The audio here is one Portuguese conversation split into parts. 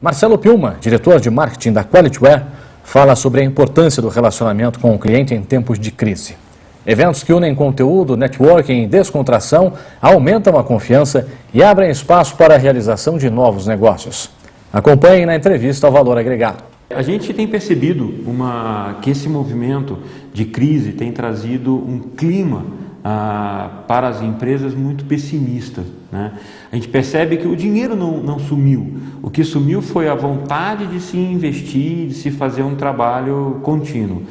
Marcelo Pilma, diretor de marketing da QualityWare, fala sobre a importância do relacionamento com o cliente em tempos de crise. Eventos que unem conteúdo, networking e descontração aumentam a confiança e abrem espaço para a realização de novos negócios. Acompanhem na entrevista ao Valor Agregado. A gente tem percebido que esse movimento de crise tem trazido um clima para as empresas muito pessimista, né? A gente percebe que o dinheiro não sumiu, o que sumiu foi a vontade de se investir, de se fazer um trabalho contínuo.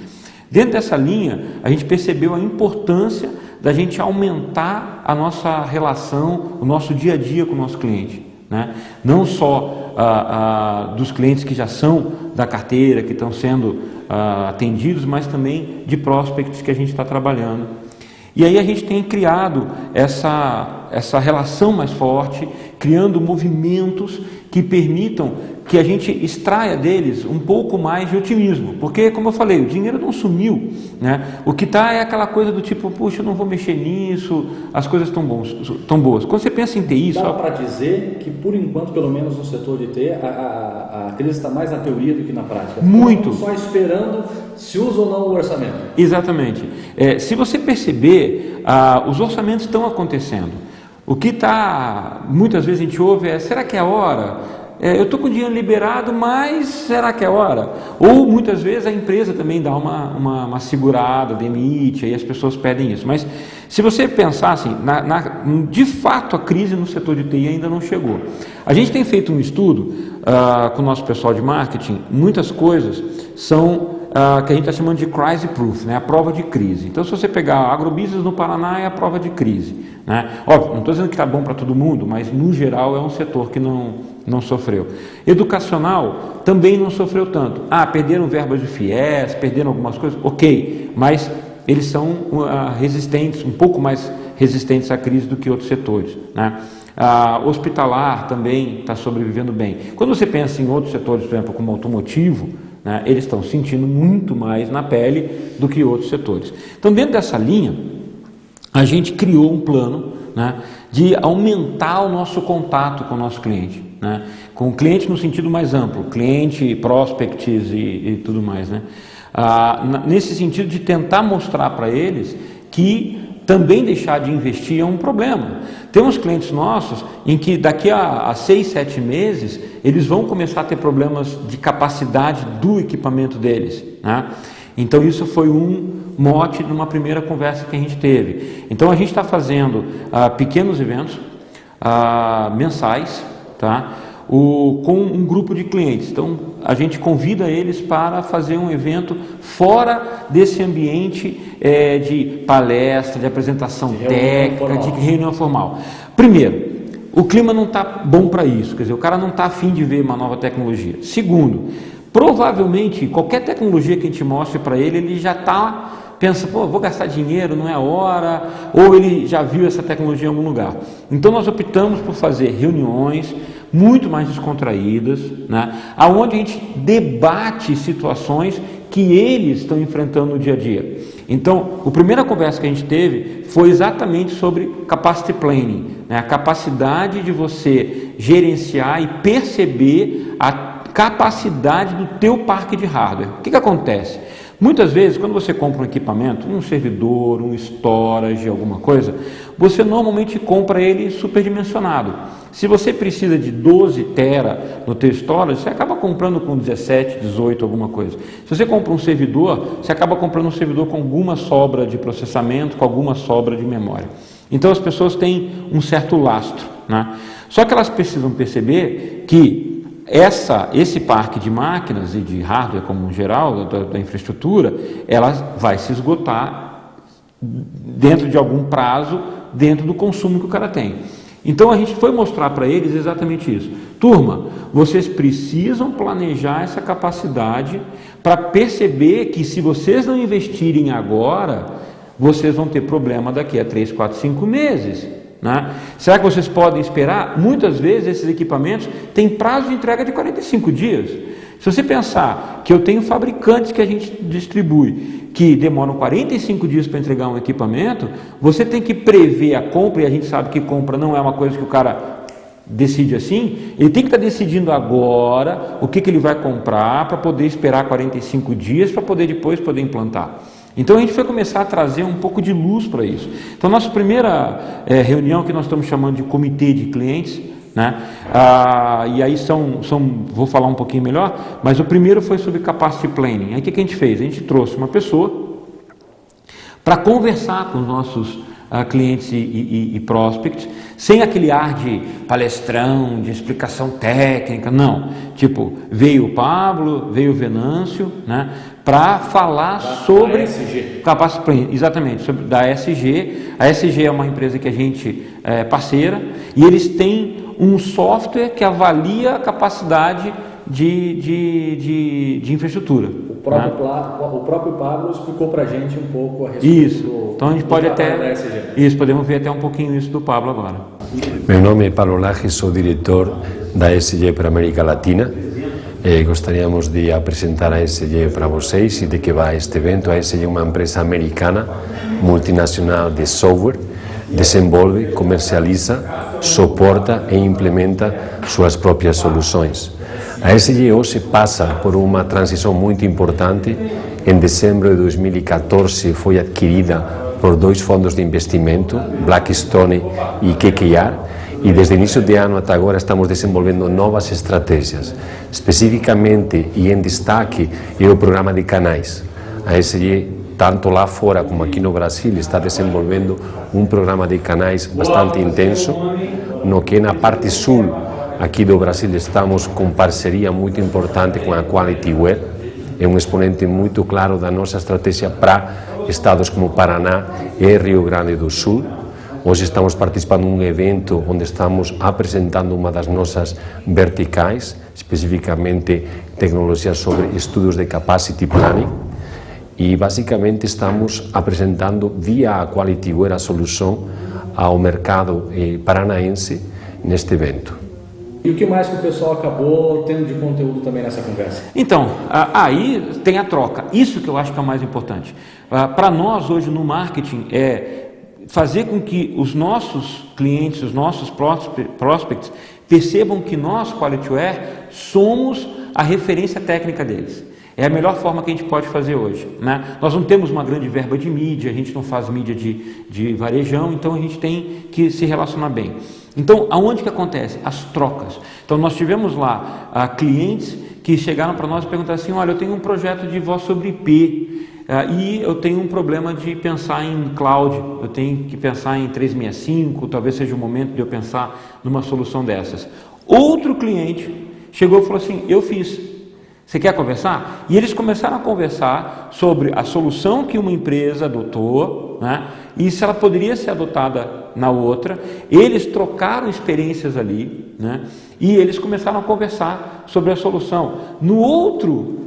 Dentro dessa linha, a gente percebeu a importância da gente aumentar a nossa relação, o nosso dia a dia com o nosso cliente, né? Não só dos clientes que já são da carteira, que estão sendo atendidos, mas também de prospects que a gente está trabalhando. E aí a gente tem criado essa relação mais forte, criando movimentos que permitam que a gente extraia deles um pouco mais de otimismo, porque, como eu falei, o dinheiro não sumiu, né? O que está é aquela coisa do tipo, puxa, eu não vou mexer nisso, as coisas estão boas. Quando você pensa em TI... Dá para dizer que, por enquanto, pelo menos no setor de TI, a crise está mais na teoria do que na prática. Muito. Só esperando se usa ou não o orçamento. Exatamente. Se você perceber, os orçamentos estão acontecendo. O que está, muitas vezes a gente ouve será que é a hora? Eu estou com o dinheiro liberado, mas será que é hora? Ou muitas vezes a empresa também dá uma segurada, demite, aí as pessoas pedem isso. Mas se você pensar assim, de fato a crise no setor de TI ainda não chegou. A gente tem feito um estudo com o nosso pessoal de marketing, muitas coisas são que a gente está chamando de crisis proof, né? A prova de crise. Então, se você pegar agrobusiness no Paraná, é a prova de crise, né? Óbvio, não estou dizendo que está bom para todo mundo, mas no geral é um setor que não sofreu. Educacional também não sofreu tanto. Perderam verbas de FIES, perderam algumas coisas, ok, mas eles são resistentes, um pouco mais resistentes à crise do que outros setores, né? Hospitalar também está sobrevivendo bem. Quando você pensa em outros setores, por exemplo, como automotivo, né, eles estão sentindo muito mais na pele do que outros setores. Então, dentro dessa linha, a gente criou um plano, né, de aumentar o nosso contato com o nosso cliente, né, com o cliente no sentido mais amplo, cliente, prospects e tudo mais, né, nesse sentido de tentar mostrar para eles que também deixar de investir é um problema. Temos clientes nossos em que daqui a 6, 7 meses eles vão começar a ter problemas de capacidade do equipamento deles, né? Então isso foi um mote de uma primeira conversa que a gente teve. Então a gente está fazendo pequenos eventos mensais, tá? Com um grupo de clientes. Então a gente convida eles para fazer um evento fora desse ambiente de palestra, de apresentação técnica, de reunião formal. Primeiro, o clima não está bom para isso, quer dizer, o cara não está afim de ver uma nova tecnologia. Segundo, provavelmente qualquer tecnologia que a gente mostre para ele, ele já pensa, vou gastar dinheiro, não é a hora, ou ele já viu essa tecnologia em algum lugar. Então nós optamos por fazer reuniões muito mais descontraídas, né, aonde a gente debate situações que eles estão enfrentando no dia a dia. Então, a primeira conversa que a gente teve foi exatamente sobre capacity planning, né, a capacidade de você gerenciar e perceber a capacidade do teu parque de hardware. O que acontece? Muitas vezes, quando você compra um equipamento, um servidor, um storage, alguma coisa, você normalmente compra ele superdimensionado. Se você precisa de 12 tera no teu storage, você acaba comprando com 17, 18, alguma coisa. Se você compra um servidor, você acaba comprando um servidor com alguma sobra de processamento, com alguma sobra de memória. Então as pessoas têm um certo lastro, né? Só que elas precisam perceber que esse parque de máquinas e de hardware como um geral, da infraestrutura, ela vai se esgotar dentro de algum prazo, dentro do consumo que o cara tem. Então a gente foi mostrar para eles exatamente isso. Turma, vocês precisam planejar essa capacidade para perceber que se vocês não investirem agora, vocês vão ter problema daqui a 3, 4, 5 meses. Né? Será que vocês podem esperar? Muitas vezes esses equipamentos têm prazo de entrega de 45 dias. Se você pensar que eu tenho fabricantes que a gente distribui que demoram 45 dias para entregar um equipamento, você tem que prever a compra, e a gente sabe que compra não é uma coisa que o cara decide assim, ele tem que estar decidindo agora o que ele vai comprar para poder esperar 45 dias para poder depois poder implantar. Então a gente foi começar a trazer um pouco de luz para isso. Então nossa primeira reunião, que nós estamos chamando de comitê de clientes, né? E aí vou falar um pouquinho melhor, mas o primeiro foi sobre capacity planning. Aí o que a gente fez? A gente trouxe uma pessoa para conversar com os nossos clientes e prospects, sem aquele ar de palestrão, de explicação técnica, não. Tipo, veio o Pablo, veio o Venâncio, né, para falar sobre capacity planning, exatamente, sobre da ESG. A ESG é uma empresa que a gente é parceira, e eles têm um software que avalia a capacidade de infraestrutura. O próprio Pablo explicou para a gente um pouco a respeito isso. Então a gente pode até isso, podemos ver até um pouquinho isso do Pablo agora. Meu nome é Pablo Laje, sou diretor da ESG para a América Latina. Gostaríamos de apresentar a ESG para vocês e de que vai este evento. A ESG é uma empresa americana, multinacional de software, desenvolve, comercializa, suporta e implementa suas próprias soluções. A ESG hoje passa por uma transição muito importante. Em dezembro de 2014 foi adquirida por 2 fundos de investimento, Blackstone e KKR, e desde o início de ano até agora estamos desenvolvendo novas estratégias. Especificamente e em destaque é o programa de canais. A ESG, tanto lá fora como aqui no Brasil, está desenvolvendo um programa de canais bastante intenso, no que na parte sul aqui do Brasil estamos com parceria muito importante com a QualityWare, é um exponente muito claro da nossa estratégia para estados como Paraná e Rio Grande do Sul. Hoje estamos participando de um evento onde estamos apresentando uma das nossas verticais, especificamente tecnologias sobre estudos de capacity planning, e basicamente estamos apresentando via a QualityWare a solução ao mercado paranaense neste evento. E o que mais que o pessoal acabou tendo de conteúdo também nessa conversa? Então, aí tem a troca. Isso que eu acho que é o mais importante. Para nós hoje no marketing é fazer com que os nossos clientes, os nossos prospects percebam que nós, QualityWare, somos a referência técnica deles. É a melhor forma que a gente pode fazer hoje, né? Nós não temos uma grande verba de mídia, a gente não faz mídia de varejão, então a gente tem que se relacionar bem. Então, aonde que acontece? As trocas. Então, nós tivemos lá clientes que chegaram para nós e perguntaram assim: olha, eu tenho um projeto de voz sobre IP e eu tenho um problema de pensar em cloud, eu tenho que pensar em 365, talvez seja o momento de eu pensar numa solução dessas. Outro cliente chegou e falou assim: eu fiz. Você quer conversar? E eles começaram a conversar sobre a solução que uma empresa adotou, né? E se ela poderia ser adotada na outra. Eles trocaram experiências ali, né? E eles começaram a conversar sobre a solução. No outro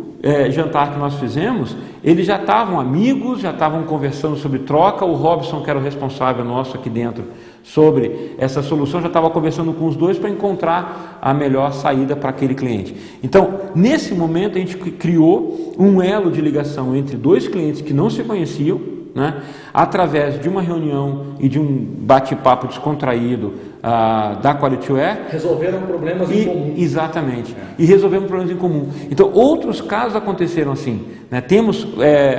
jantar que nós fizemos, eles já estavam amigos, já estavam conversando sobre troca. O Robson, que era o responsável nosso aqui dentro sobre essa solução, já estava conversando com os dois para encontrar a melhor saída para aquele cliente. Então, nesse momento, a gente criou um elo de ligação entre dois clientes que não se conheciam, né? Através de uma reunião e de um bate-papo descontraído da QualityWare. Resolveram problemas em comum. Exatamente. E resolvemos problemas em comum. Então, outros casos aconteceram assim, né? Temos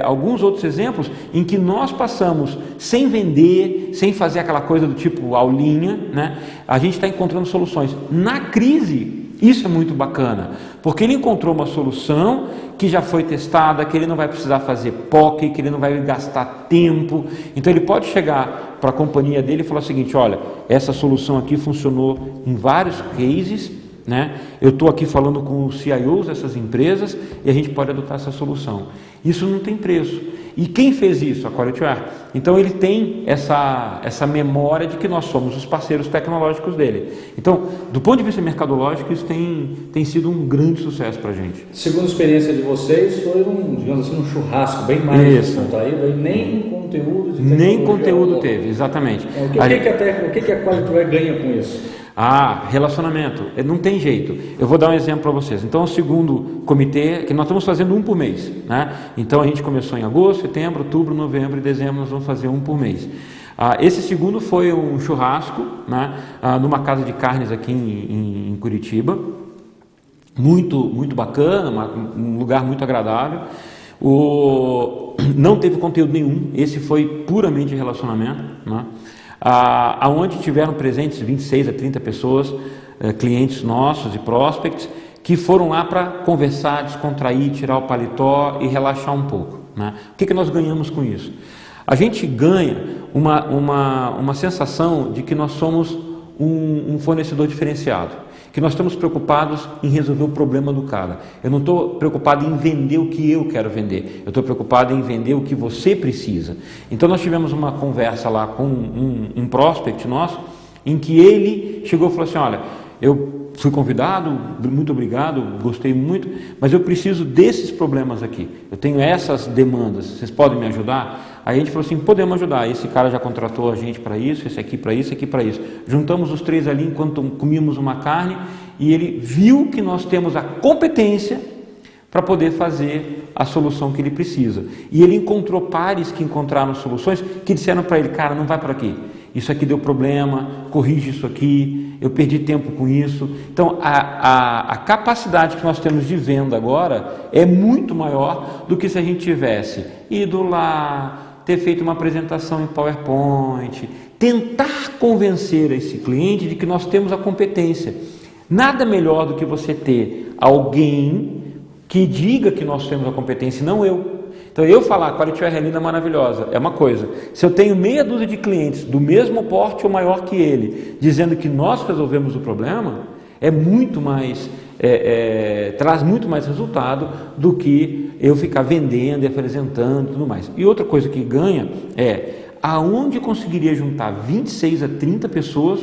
alguns outros exemplos em que nós passamos sem vender, sem fazer aquela coisa do tipo aulinha, né? A gente está encontrando soluções. Na crise, isso é muito bacana, porque ele encontrou uma solução que já foi testada, que ele não vai precisar fazer POC, que ele não vai gastar tempo. Então ele pode chegar para a companhia dele e falar o seguinte: olha, essa solução aqui funcionou em vários cases, né? Eu estou aqui falando com os CIOs dessas empresas e a gente pode adotar essa solução. Isso não tem preço. E quem fez isso? A QualityWare. Então ele tem essa memória de que nós somos os parceiros tecnológicos dele. Então, do ponto de vista mercadológico, isso tem sido um grande sucesso para a gente. Segundo a experiência de vocês, foi digamos assim, um churrasco bem mais descontraído, e nem conteúdo de nem conteúdo teve, exatamente. O que a QualityWare ganha com isso? Relacionamento, não tem jeito. Eu vou dar um exemplo para vocês. Então, o segundo comitê, que nós estamos fazendo um por mês, né? Então, a gente começou em agosto, setembro, outubro, novembro e dezembro, nós vamos fazer um por mês. Esse segundo foi um churrasco, né, numa casa de carnes aqui em Curitiba, muito bacana, um lugar muito agradável. Não teve conteúdo nenhum, esse foi puramente relacionamento, né? Onde tiveram presentes 26 a 30 pessoas, clientes nossos e prospects, que foram lá para conversar, descontrair, tirar o paletó e relaxar um pouco, né? O que nós ganhamos com isso? A gente ganha uma sensação de que nós somos um fornecedor diferenciado, que nós estamos preocupados em resolver o problema do cara. Eu não estou preocupado em vender o que eu quero vender, eu estou preocupado em vender o que você precisa. Então nós tivemos uma conversa lá com um prospect nosso, em que ele chegou e falou assim: olha, eu fui convidado, muito obrigado, gostei muito, mas eu preciso desses problemas aqui, eu tenho essas demandas, vocês podem me ajudar? Aí a gente falou assim: podemos ajudar, esse cara já contratou a gente para isso, esse aqui para isso, esse aqui para isso. Juntamos os três ali enquanto comíamos uma carne, e ele viu que nós temos a competência para poder fazer a solução que ele precisa. E ele encontrou pares que encontraram soluções que disseram para ele: cara, não vai por aqui, isso aqui deu problema, corrige isso aqui, eu perdi tempo com isso. Então a capacidade que nós temos de venda agora é muito maior do que se a gente tivesse ido lá, ter feito uma apresentação em PowerPoint, tentar convencer esse cliente de que nós temos a competência. Nada melhor do que você ter alguém que diga que nós temos a competência, não eu. Então eu falar que a QualityWare é linda, maravilhosa, é uma coisa. Se eu tenho meia dúzia de clientes do mesmo porte ou maior que ele, dizendo que nós resolvemos o problema, é muito mais, traz muito mais resultado do que eu ficar vendendo e apresentando e tudo mais. E outra coisa que ganha é aonde eu conseguiria juntar 26 a 30 pessoas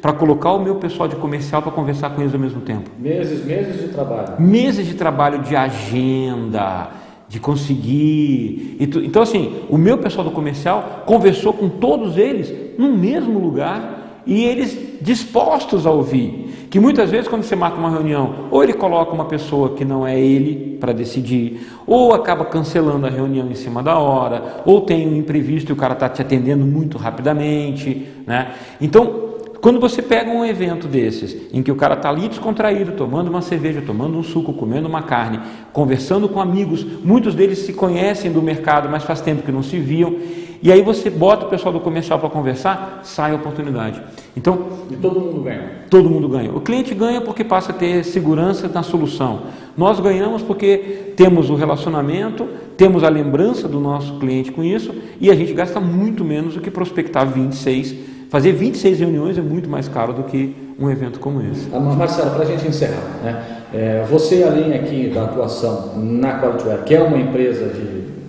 para colocar o meu pessoal de comercial para conversar com eles ao mesmo tempo. Meses de trabalho. Meses de trabalho, de agenda, de conseguir. Então assim, o meu pessoal do comercial conversou com todos eles no mesmo lugar e eles dispostos a ouvir. Que muitas vezes quando você marca uma reunião, ou ele coloca uma pessoa que não é ele para decidir, ou acaba cancelando a reunião em cima da hora, ou tem um imprevisto e o cara está te atendendo muito rapidamente, né? Então, quando você pega um evento desses, em que o cara está ali descontraído, tomando uma cerveja, tomando um suco, comendo uma carne, conversando com amigos, muitos deles se conhecem do mercado, mas faz tempo que não se viam, e aí você bota o pessoal do comercial para conversar, sai a oportunidade. Então, e todo mundo ganha. Todo mundo ganha. O cliente ganha porque passa a ter segurança na solução. Nós ganhamos porque temos o relacionamento, temos a lembrança do nosso cliente com isso, e a gente gasta muito menos do que prospectar 26. Fazer 26 reuniões é muito mais caro do que um evento como esse. Marcelo, para a gente encerrar, né? Você, além aqui da atuação na QualityWare, que é uma empresa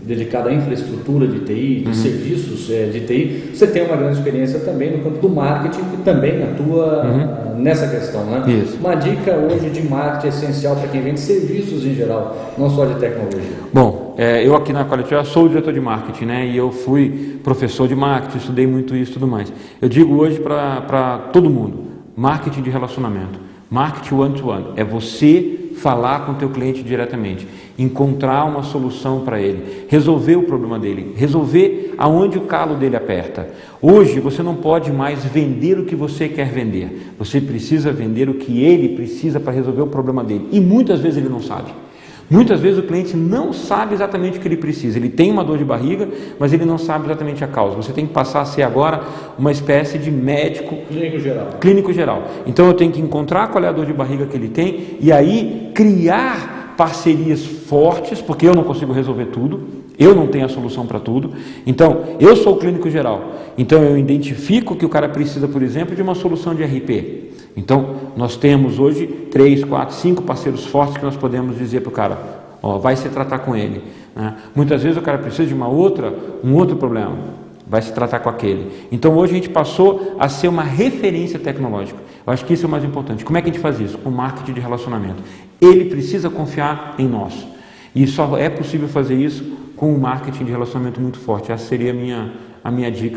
dedicada à infraestrutura de TI, de serviços de TI, você tem uma grande experiência também no campo do marketing, que também atua nessa questão, né? Isso. Uma dica hoje de marketing essencial para quem vende serviços em geral, não só de tecnologia. Bom, eu aqui na QualityWare sou o diretor de marketing, né? E eu fui professor de marketing, estudei muito isso e tudo mais. Eu digo hoje para todo mundo, marketing de relacionamento, marketing one-to-one, é você falar com o teu cliente diretamente, encontrar uma solução para ele, resolver o problema dele, resolver aonde o calo dele aperta. Hoje você não pode mais vender o que você quer vender, você precisa vender o que ele precisa para resolver o problema dele, e muitas vezes ele não sabe. Muitas vezes o cliente não sabe exatamente o que ele precisa, ele tem uma dor de barriga, mas ele não sabe exatamente a causa. Você tem que passar a ser agora uma espécie de médico clínico geral. Então eu tenho que encontrar qual é a dor de barriga que ele tem e aí criar parcerias fortes, porque eu não consigo resolver tudo, eu não tenho a solução para tudo. Então eu sou o clínico geral, então eu identifico que o cara precisa, por exemplo, de uma solução de RP. Então, nós temos hoje 3, 4, 5 parceiros fortes que nós podemos dizer para o cara, ó, vai se tratar com ele, né? Muitas vezes o cara precisa de um outro problema, vai se tratar com aquele. Então, hoje a gente passou a ser uma referência tecnológica. Eu acho que isso é o mais importante. Como é que a gente faz isso? Com marketing de relacionamento. Ele precisa confiar em nós. E só é possível fazer isso com um marketing de relacionamento muito forte. Essa seria a minha dica.